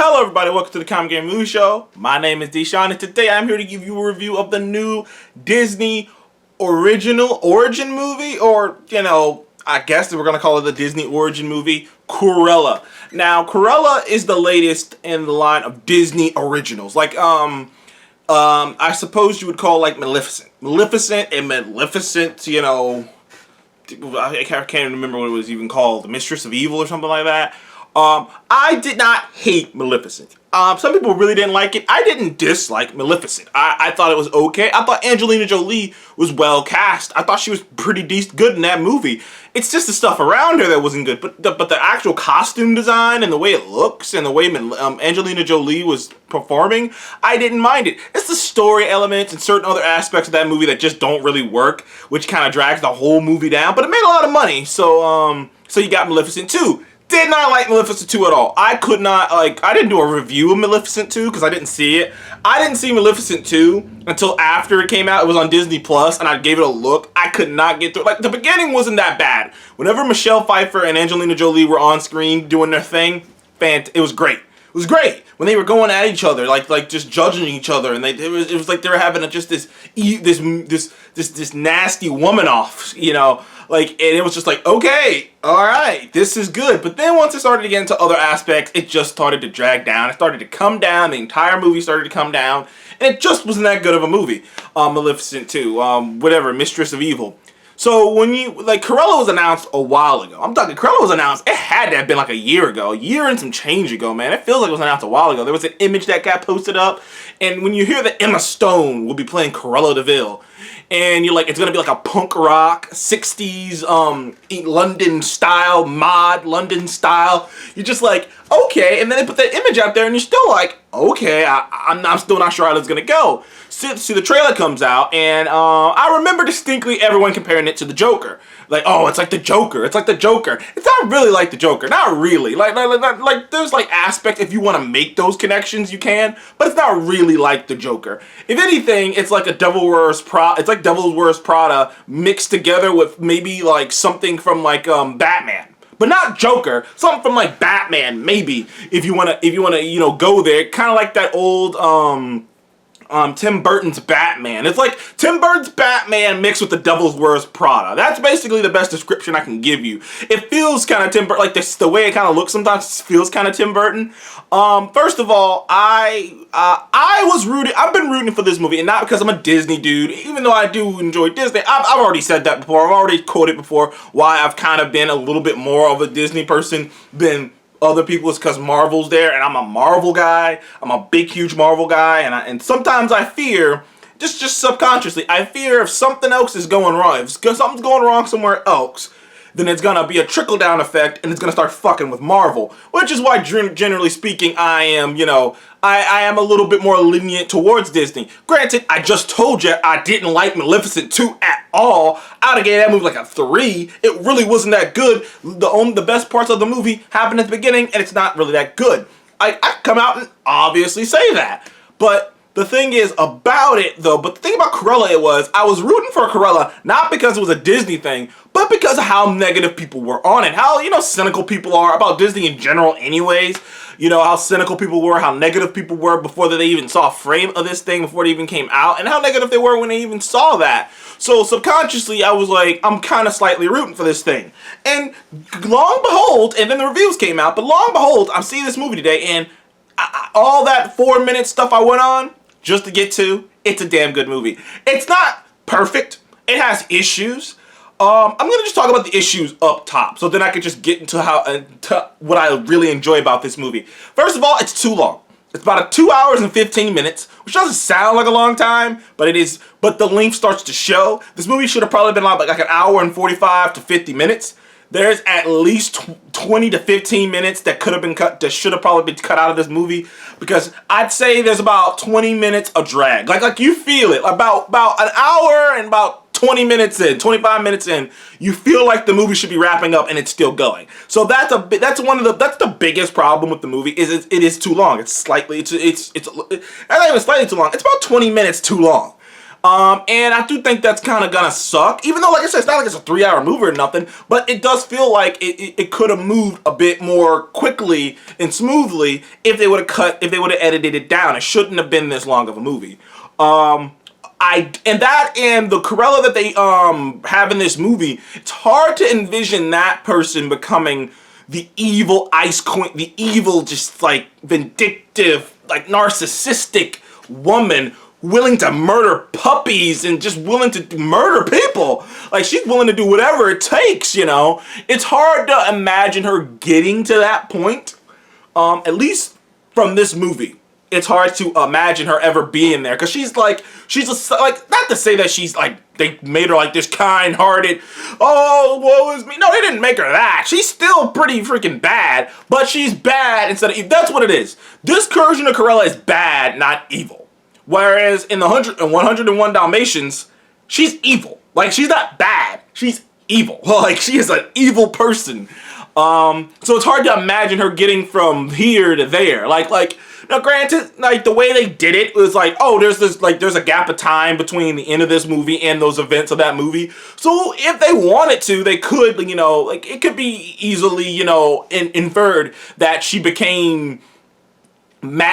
Hello everybody, welcome to the Comic Game Movie Show. My name is Deshaun and today I'm here to give you a review of the new Disney original origin movie, or, I guess we're going to call it the Disney origin movie, Cruella. Now, Cruella is the latest in the line of Disney originals. I suppose you would call like Maleficent. Maleficent, I can't even remember what it was even called, the Mistress of Evil or something like that. I did not hate Maleficent. Some people really didn't like it. I didn't dislike Maleficent. I thought it was okay. I thought Angelina Jolie was well cast. I thought she was pretty good in that movie. It's just the stuff around her that wasn't good. But the actual costume design and the way it looks and the way Angelina Jolie was performing, I didn't mind it. It's the story elements and certain other aspects of that movie that just don't really work, which kind of drags the whole movie down. But it made a lot of money. So you got Maleficent 2. Did not like Maleficent 2 at all. I could not, I didn't do a review of Maleficent 2 because I didn't see it. I didn't see Maleficent 2 until after it came out. It was on Disney Plus, and I gave it a look. I could not get through it. The beginning wasn't that bad. Whenever Michelle Pfeiffer and Angelina Jolie were on screen doing their thing, it was great. It was great when they were going at each other, like just judging each other, and it was like they were having just this nasty woman off, and it was just like, okay, all right, this is good. But then once it started to get into other aspects, it just started to drag down. It started to come down. The entire movie started to come down, and it just wasn't that good of a movie. Maleficent 2, Mistress of Evil. So when Cruella was announced a while ago. I'm talking, Cruella was announced, it had to have been like a year ago. A year and some change ago, man. It feels like it was announced a while ago. There was an image that got posted up, and when you hear that Emma Stone will be playing Cruella Deville, and you're like, it's gonna be like a punk rock, 60s, London style, London style. You're just like, okay, and then they put that image out there, and you're still like, okay, I'm still not sure how it's gonna go. See, the trailer comes out, and I remember distinctly everyone comparing it to the Joker. Like, oh, it's like the Joker. It's like the Joker. It's not really like the Joker. Not really. Like there's aspects, if you want to make those connections, you can, but it's not really like the Joker. If anything, it's like a Devil Wears Prada. It's like Devil Wears Prada mixed together with maybe like something from Batman. But not Joker, something from like Batman, maybe, if you wanna go there. Kind of like that old Tim Burton's Batman. It's like Tim Burton's Batman mixed with the Devil Wears Prada. That's basically the best description I can give you. It feels kind of Tim Burton, like the way it kind of looks sometimes feels kind of Tim Burton. First of all, I've been rooting for this movie, and not because I'm a Disney dude, even though I do enjoy Disney. I've already said that before. I've already quoted before why I've kind of been a little bit more of a Disney person than other people. Is because Marvel's there, and I'm a Marvel guy. I'm a big, huge Marvel guy, and sometimes I fear, just subconsciously, I fear if something else is going wrong, if something's going wrong somewhere else, then it's gonna be a trickle-down effect, and it's gonna start fucking with Marvel. Which is why, generally speaking, I am a little bit more lenient towards Disney. Granted, I just told you I didn't like Maleficent 2 at all. I'd have gave that movie like a 3. It really wasn't that good. The best parts of the movie happen at the beginning, and it's not really that good. I come out and obviously say that. But the thing is about it, though, but the thing about Cruella I was rooting for Cruella, not because it was a Disney thing, but because of how negative people were on it. How, cynical people are about Disney in general anyways. How cynical people were, how negative people were before they even saw a frame of this thing, before it even came out, and how negative they were when they even saw that. So subconsciously, I was like, I'm kind of slightly rooting for this thing. And long behold, and then the reviews came out, but long behold, I'm seeing this movie today, and all that 4-minute stuff I went on just to get to, it's a damn good movie. It's not perfect. It has issues. I'm gonna just talk about the issues up top, so then I could just get into what I really enjoy about this movie. First of all, it's too long. It's about 2 hours and 15 minutes, which doesn't sound like a long time, but it is. But the length starts to show. This movie should have probably been like an hour and 45 to 50 minutes. There's at least 20 to 15 minutes that could have been cut, that should have probably been cut out of this movie, because I'd say there's about 20 minutes of drag. Like you feel it about an hour and about 20 minutes in, 25 minutes in, you feel like the movie should be wrapping up and it's still going. So that's the biggest problem with the movie, is it is too long. It's not even slightly too long. It's about 20 minutes too long. And I do think that's kind of gonna suck, even though, like I said, it's not like it's a 3-hour movie or nothing, but it does feel like it could have moved a bit more quickly and smoothly if they would have edited it down. It shouldn't have been this long of a movie. And the Cruella that they have in this movie, it's hard to envision that person becoming the evil Ice Queen, the evil, just like vindictive, like narcissistic woman willing to murder puppies and just willing to murder people. Like, she's willing to do whatever it takes, you know? It's hard to imagine her getting to that point, at least from this movie. It's hard to imagine her ever being there, because she's not to say that she's like, they made her like this kind-hearted, oh, woe is me. No, they didn't make her that. She's still pretty freaking bad, but she's bad instead of evil. That's what it is. This version of Cruella is bad, not evil. Whereas in the 101 Dalmatians, she's evil. Like, she's not bad. She's evil. Like, she is an evil person. So it's hard to imagine her getting from here to there. Like, now granted, like, the way they did it was like, oh, there's a gap of time between the end of this movie and those events of that movie. So if they wanted to, they could, you know, like, it could be easily, you know, inferred that she became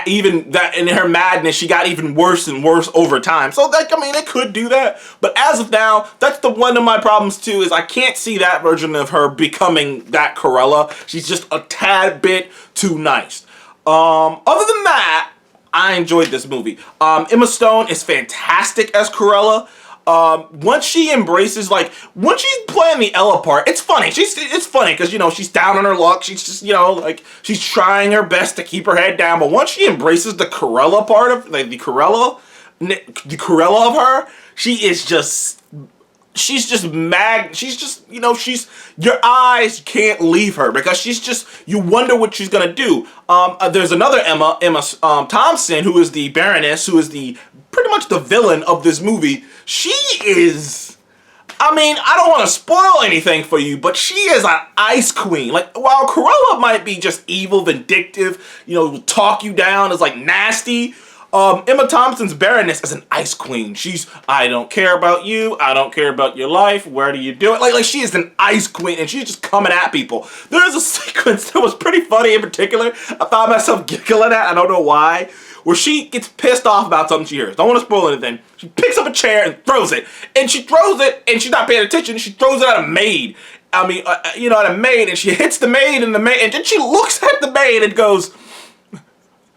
even that in her madness, she got even worse and worse over time. So, like, I mean, it could do that. But as of now, that's one of my problems too, is I can't see that version of her becoming that Cruella. She's just a tad bit too nice. Other than that, I enjoyed this movie. Emma Stone is fantastic as Cruella. Once she embraces, like, once she's playing the Ella part, it's funny. It's funny because, you know, she's down on her luck. She's just, you know, like, she's trying her best to keep her head down. But once she embraces the Cruella part of, like, the Cruella of her, she's just, you know, your eyes can't leave her because she's just, you wonder what she's gonna do. There's another Emma Thompson, who is the Baroness, who is pretty much the villain of this movie. She is, I mean, I don't want to spoil anything for you, but she is an ice queen. Like, while Cruella might be just evil, vindictive, you know, talk you down, is like nasty, Emma Thompson's Baroness is an ice queen. She's, I don't care about you, I don't care about your life, where do you do it? Like she is an ice queen, and she's just coming at people. There's a sequence that was pretty funny in particular. I found myself giggling at, I don't know why, where she gets pissed off about something she hears. Don't want to spoil anything. She picks up a chair and throws it. And she throws it, and she's not paying attention. She throws it at a maid. I mean, you know, at a maid, and she hits the maid, and then she looks at the maid and goes,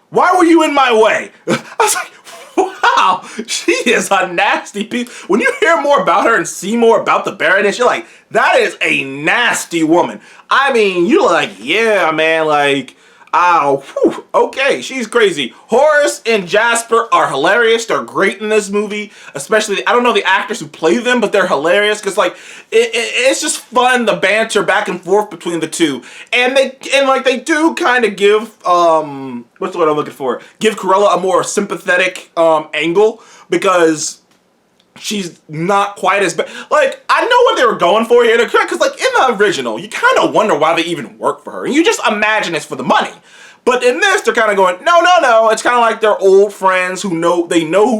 "Why were you in my way?" I was like, wow, she is a nasty piece. When you hear more about her and see more about the Baroness, you're like, that is a nasty woman. I mean, you're like, yeah, man, like, oh, whew, okay, she's crazy. Horace and Jasper are hilarious. They're great in this movie. Especially, I don't know the actors who play them, but they're hilarious because, like, it's just fun, the banter back and forth between the two. And they do kind of give, what's the word I'm looking for? Give Cruella a more sympathetic angle, because she's not quite as bad. Like, I know what they were going for here, because, like, in the original, you kind of wonder why they even work for her. And you just imagine it's for the money. But in this, they're kind of going, no. It's kind of like they're old friends who know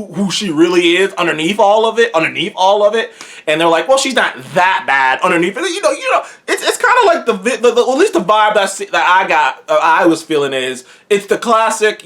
who she really is underneath all of it. And they're like, well, she's not that bad underneath it. You know, it's kind of like the at least the vibe that I was feeling is, it's the classic,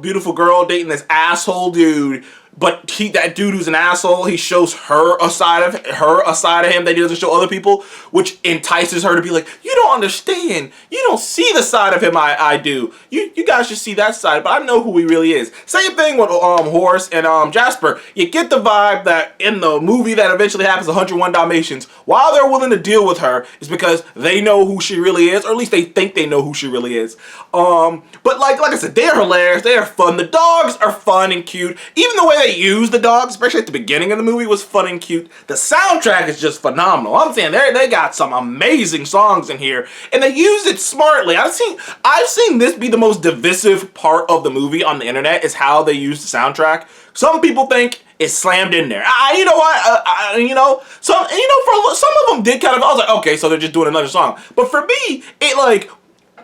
beautiful girl dating this asshole dude. But that dude who's an asshole, he shows her a side of him that he doesn't show other people, which entices her to be like, you don't understand. You don't see the side of him I do. You guys should see that side, but I know who he really is. Same thing with Horace and Jasper. You get the vibe that in the movie that eventually happens, 101 Dalmatians, while they're willing to deal with her, is because they know who she really is, or at least they think they know who she really is. But like I said, they're hilarious. They are fun. The dogs are fun and cute. Even the way they use the dogs, especially at the beginning of the movie, was fun and cute. The soundtrack is just phenomenal. I'm saying they got some amazing songs in here, and they use it smartly. I've seen this be the most divisive part of the movie on the internet, is how they use the soundtrack. Some people think it's slammed in there. You know what? Some of them did kind of. I was like, okay, so they're just doing another song. But for me, it like,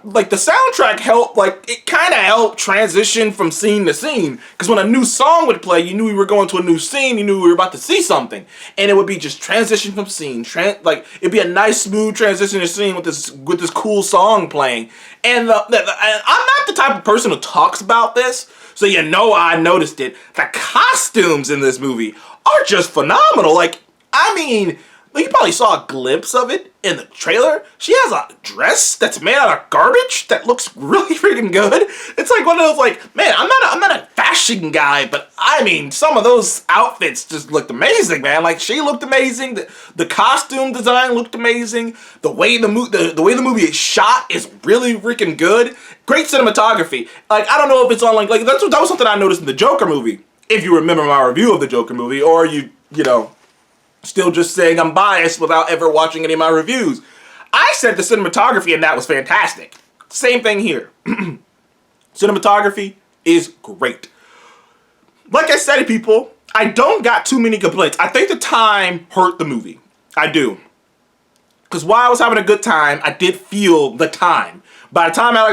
like the soundtrack helped, like it kind of helped transition from scene to scene, because when a new song would play, you knew we were going to a new scene, you knew we were about to see something, and it would be just transition from scene, like it'd be a nice smooth transition to scene with this cool song playing. And I'm not the type of person who talks about this, so you know I noticed it. The costumes in this movie are just phenomenal. Like, I mean, you probably saw a glimpse of it in the trailer. She has a dress that's made out of garbage that looks really freaking good. It's like one of those, like, man, I'm not a fashion guy, but I mean, some of those outfits just looked amazing, man. Like, she looked amazing. The costume design looked amazing. The way the movie is shot is really freaking good. Great cinematography. Like, I don't know if it's on, like that was something I noticed in the Joker movie. If you remember my review of the Joker movie, or you know, still just saying I'm biased without ever watching any of my reviews. I said the cinematography in that was fantastic. Same thing here. Cinematography is great. Like I said, people, I don't got too many complaints. I think the time hurt the movie. I do. Because while I was having a good time, I did feel the time. By the time I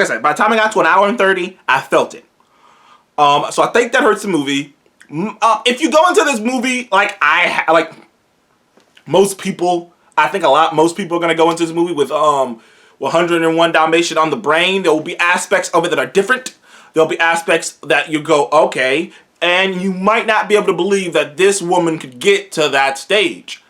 got to an hour and 30, I felt it. So I think that hurts the movie. If you go into this movie like most people, I think most people are going to go into this movie with 101 Dalmatian on the brain. There will be aspects of it that are different. There'll be aspects that you go, okay, and you might not be able to believe that this woman could get to that stage.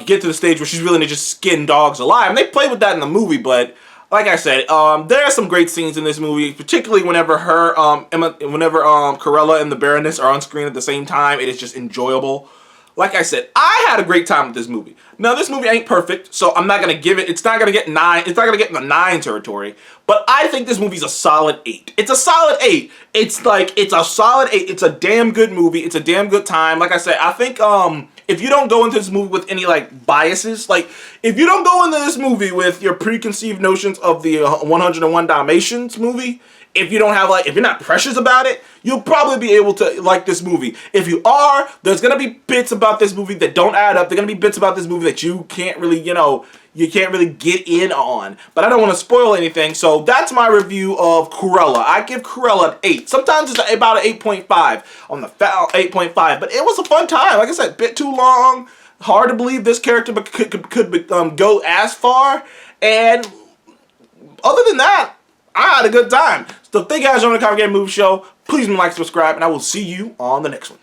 Get to the stage where she's willing to just skin dogs alive. And they play with that in the movie, but like I said, there are some great scenes in this movie, particularly whenever Cruella and the Baroness are on screen at the same time. It is just enjoyable. Like I said, I had a great time with this movie. Now, this movie ain't perfect, so I'm not gonna give it. It's not gonna get 9. It's not gonna get in the 9 territory. But I think this movie's a solid 8. It's a solid 8. It's a solid 8. It's a damn good movie. It's a damn good time. Like I said, I think if you don't go into this movie with any like biases, like if you don't go into this movie with your preconceived notions of the 101 Dalmatians movie, if you don't have if you're not precious about it, you'll probably be able to like this movie. If you are, there's gonna be bits about this movie that don't add up. There's gonna be bits about this movie that you can't really, you can't really get in on. But I don't want to spoil anything, so that's my review of Cruella. I give Cruella an 8. Sometimes it's about an 8.5 on the 8.5, but it was a fun time. Like I said, a bit too long. Hard to believe this character could go as far. And other than that, I had a good time. So thank you guys for joining the Comic Game Movie Show. Please like, subscribe, and I will see you on the next one.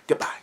Goodbye.